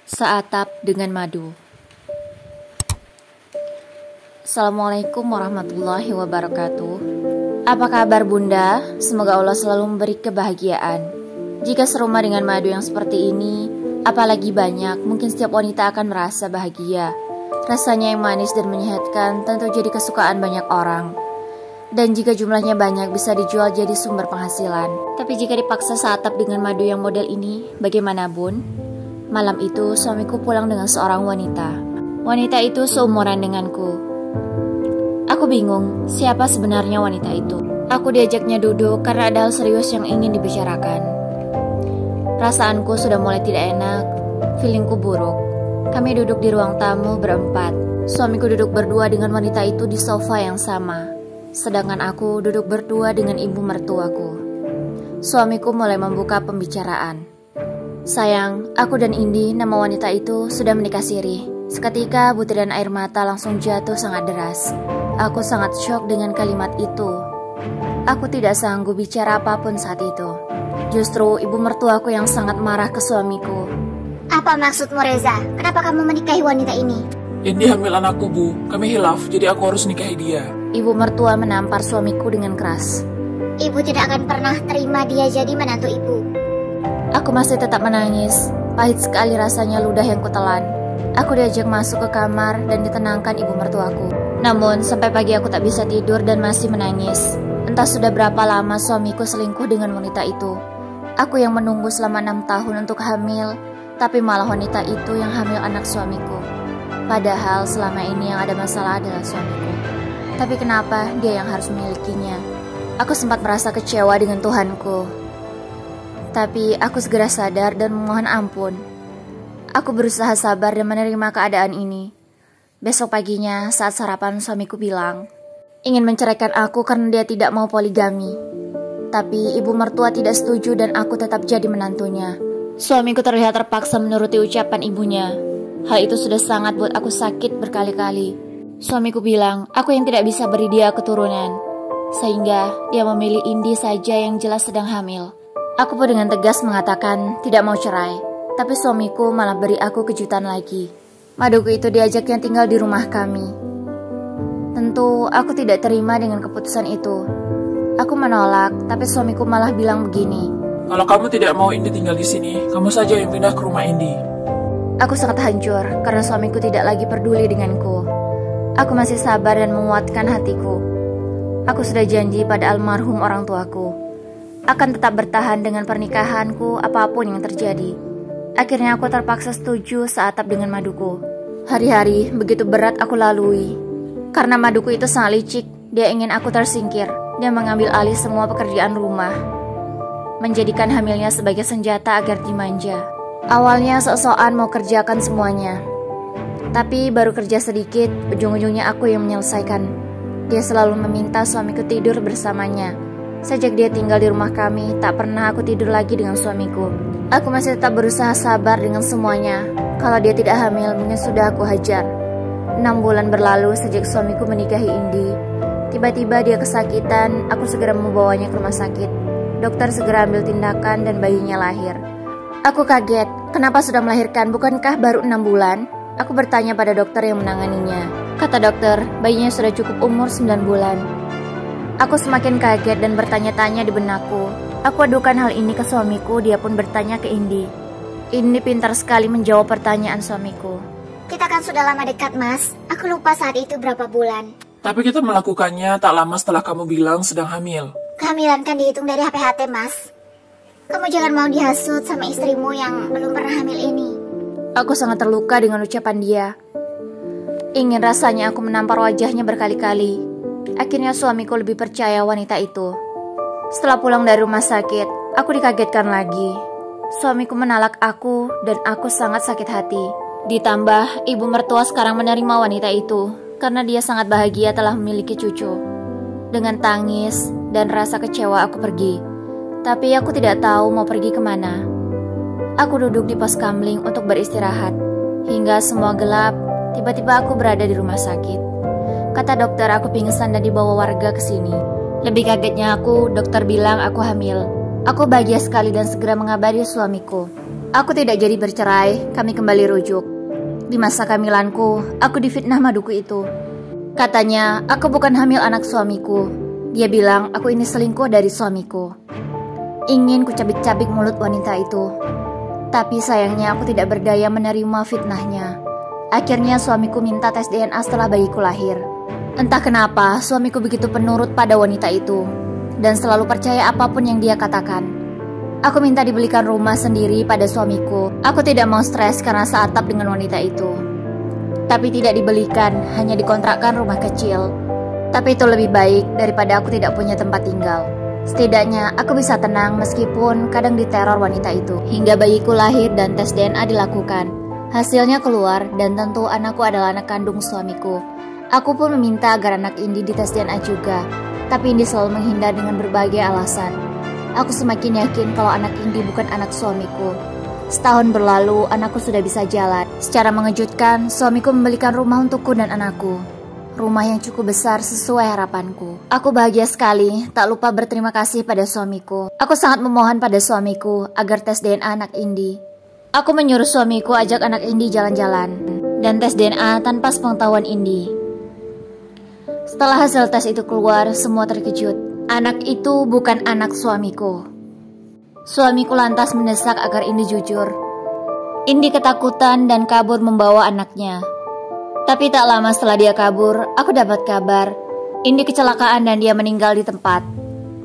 Seatap dengan madu. Assalamualaikum warahmatullahi wabarakatuh. Apa kabar Bunda? Semoga Allah selalu memberi kebahagiaan. Jika serumah dengan madu yang seperti ini, apalagi banyak, mungkin setiap wanita akan merasa bahagia. Rasanya yang manis dan menyehatkan tentu jadi kesukaan banyak orang. Dan jika jumlahnya banyak bisa dijual jadi sumber penghasilan. Tapi jika dipaksa seatap dengan madu yang model ini, bagaimana Bun? Malam itu suamiku pulang dengan seorang wanita. Wanita itu seumuran denganku. Aku bingung siapa sebenarnya wanita itu. Aku diajaknya duduk karena ada hal serius yang ingin dibicarakan. Perasaanku sudah mulai tidak enak, feelingku buruk. Kami duduk di ruang tamu berempat. Suamiku duduk berdua dengan wanita itu di sofa yang sama. Sedangkan aku duduk berdua dengan ibu mertuaku. Suamiku mulai membuka pembicaraan. Sayang, aku dan Indi, nama wanita itu, sudah menikah siri. Seketika butiran air mata langsung jatuh sangat deras. Aku sangat syok dengan kalimat itu. Aku tidak sanggup bicara apapun saat itu. Justru ibu mertuaku yang sangat marah ke suamiku. Apa maksudmu Reza? Kenapa kamu menikahi wanita ini? Indi hamil anakku Bu, kami hilaf jadi aku harus nikahi dia. Ibu mertua menampar suamiku dengan keras. Ibu tidak akan pernah terima dia jadi menantu ibu. Aku masih tetap menangis. Pahit sekali rasanya ludah yang kutelan. Aku diajak masuk ke kamar dan ditenangkan ibu mertuaku. Namun sampai pagi aku tak bisa tidur dan masih menangis. Entah sudah berapa lama suamiku selingkuh dengan wanita itu. Aku yang menunggu selama 6 tahun untuk hamil, tapi malah wanita itu yang hamil anak suamiku. Padahal selama ini yang ada masalah adalah suamiku. Tapi kenapa dia yang harus memilikinya? Aku sempat merasa kecewa dengan Tuhanku. Tapi aku segera sadar dan memohon ampun. Aku berusaha sabar dan menerima keadaan ini. Besok paginya saat sarapan suamiku bilang ingin menceraikan aku karena dia tidak mau poligami. Tapi ibu mertua tidak setuju dan aku tetap jadi menantunya. Suamiku terlihat terpaksa menuruti ucapan ibunya. Hal itu sudah sangat buat aku sakit berkali-kali. Suamiku bilang aku yang tidak bisa beri dia keturunan. Sehingga dia memilih Indi saja yang jelas sedang hamil. Aku pun dengan tegas mengatakan tidak mau cerai. Tapi suamiku malah beri aku kejutan lagi. Maduku itu diajaknya tinggal di rumah kami. Tentu aku tidak terima dengan keputusan itu. Aku menolak, tapi suamiku malah bilang begini. Kalau kamu tidak mau Indi tinggal di sini, kamu saja yang pindah ke rumah Indi. Aku sangat hancur karena suamiku tidak lagi peduli denganku. Aku masih sabar dan menguatkan hatiku. Aku sudah janji pada almarhum orang tuaku akan tetap bertahan dengan pernikahanku apapun yang terjadi. Akhirnya aku terpaksa setuju seatap dengan maduku. Hari-hari begitu berat aku lalui. Karena maduku itu sangat licik, dia ingin aku tersingkir. Dia mengambil alih semua pekerjaan rumah, menjadikan hamilnya sebagai senjata agar dimanja. Awalnya sok-sokan mau kerjakan semuanya. Tapi baru kerja sedikit, ujung-ujungnya aku yang menyelesaikan. Dia selalu meminta suamiku tidur bersamanya. Sejak dia tinggal di rumah kami, tak pernah aku tidur lagi dengan suamiku. Aku masih tetap berusaha sabar dengan semuanya. Kalau dia tidak hamil, mungkin sudah aku hajar. 6 bulan berlalu sejak suamiku menikahi Indi. Tiba-tiba dia kesakitan, aku segera membawanya ke rumah sakit. Dokter segera ambil tindakan dan bayinya lahir. Aku kaget, kenapa sudah melahirkan? Bukankah baru 6 bulan? Aku bertanya pada dokter yang menanganinya. Kata dokter, bayinya sudah cukup umur 9 bulan. Aku semakin kaget dan bertanya-tanya di benakku. Aku adukan hal ini ke suamiku, dia pun bertanya ke Indi. Indi pintar sekali menjawab pertanyaan suamiku. Kita kan sudah lama dekat mas. Aku lupa saat itu berapa bulan. Tapi kita melakukannya tak lama setelah kamu bilang sedang hamil. Kehamilan kan dihitung dari HPHT mas. Kamu jangan mau dihasut sama istrimu yang belum pernah hamil ini. Aku sangat terluka dengan ucapan dia. Ingin rasanya aku menampar wajahnya berkali-kali. Akhirnya suamiku lebih percaya wanita itu. Setelah pulang dari rumah sakit, aku dikagetkan lagi. Suamiku menalak aku dan aku sangat sakit hati. Ditambah ibu mertua sekarang menerima wanita itu karena dia sangat bahagia telah memiliki cucu. Dengan tangis dan rasa kecewa aku pergi. Tapi aku tidak tahu mau pergi kemana. Aku duduk di pos kamling untuk beristirahat. Hingga semua gelap, tiba-tiba aku berada di rumah sakit. Kata dokter aku pingsan dan dibawa warga ke sini. Lebih kagetnya aku, dokter bilang aku hamil. Aku bahagia sekali dan segera mengabari suamiku. Aku tidak jadi bercerai, kami kembali rujuk. Di masa kehamilanku, aku difitnah maduku itu. Katanya, aku bukan hamil anak suamiku. Dia bilang aku ini selingkuh dari suamiku. Ingin kucabik-cabik mulut wanita itu. Tapi sayangnya aku tidak berdaya menerima fitnahnya. Akhirnya suamiku minta tes DNA setelah bayiku lahir. Entah kenapa suamiku begitu penurut pada wanita itu dan selalu percaya apapun yang dia katakan. Aku minta dibelikan rumah sendiri pada suamiku. Aku tidak mau stres karena seatap dengan wanita itu. Tapi tidak dibelikan, hanya dikontrakkan rumah kecil. Tapi itu lebih baik daripada aku tidak punya tempat tinggal. Setidaknya aku bisa tenang meskipun kadang diteror wanita itu. Hingga bayiku lahir dan tes DNA dilakukan. Hasilnya keluar dan tentu anakku adalah anak kandung suamiku. Aku pun meminta agar anak Indi dites DNA juga. Tapi Indi selalu menghindar dengan berbagai alasan. Aku semakin yakin kalau anak Indi bukan anak suamiku. Setahun berlalu, anakku sudah bisa jalan. Secara mengejutkan, suamiku membelikan rumah untukku dan anakku. Rumah yang cukup besar sesuai harapanku. Aku bahagia sekali, tak lupa berterima kasih pada suamiku. Aku sangat memohon pada suamiku agar tes DNA anak Indi. Aku menyuruh suamiku ajak anak Indi jalan-jalan dan tes DNA tanpa sepengetahuan Indi. Setelah hasil tes itu keluar, semua terkejut. Anak itu bukan anak suamiku. Suamiku lantas mendesak agar Indi jujur. Indi ketakutan dan kabur membawa anaknya. Tapi tak lama setelah dia kabur, aku dapat kabar Indi kecelakaan dan dia meninggal di tempat.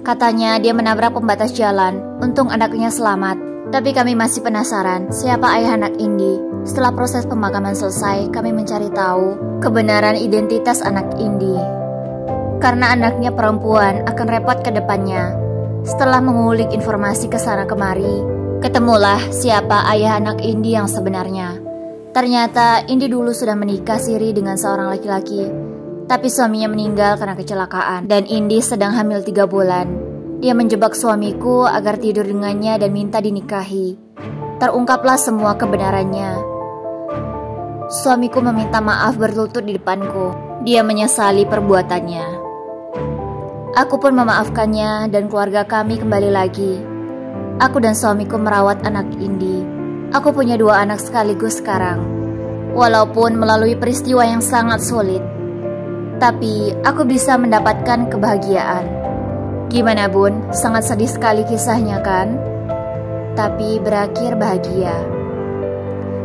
Katanya dia menabrak pembatas jalan. Untung anaknya selamat. Tapi kami masih penasaran siapa ayah anak Indi. Setelah proses pemakaman selesai, kami mencari tahu kebenaran identitas anak Indi. Karena anaknya perempuan akan repot ke depannya. Setelah mengulik informasi ke sana kemari, ketemulah siapa ayah anak Indi yang sebenarnya. Ternyata Indi dulu sudah menikah siri dengan seorang laki-laki. Tapi suaminya meninggal karena kecelakaan. Dan Indi sedang hamil 3 bulan. Dia menjebak suamiku agar tidur dengannya dan minta dinikahi. Terungkaplah semua kebenarannya. Suamiku meminta maaf berlutut di depanku. Dia menyesali perbuatannya. Aku pun memaafkannya dan keluarga kami kembali lagi. Aku dan suamiku merawat anak Indi. Aku punya 2 anak sekaligus sekarang. Walaupun melalui peristiwa yang sangat sulit, tapi aku bisa mendapatkan kebahagiaan. Gimana bun? Sangat sedih sekali kisahnya kan? Tapi berakhir bahagia.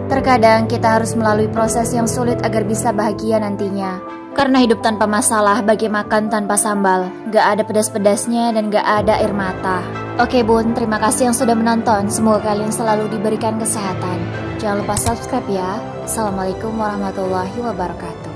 Terkadang kita harus melalui proses yang sulit agar bisa bahagia nantinya. Karena hidup tanpa masalah bagai makan tanpa sambal. Gak ada pedas-pedasnya dan gak ada air mata. Oke bun, terima kasih yang sudah menonton. Semoga kalian selalu diberikan kesehatan. Jangan lupa subscribe ya. Assalamualaikum warahmatullahi wabarakatuh.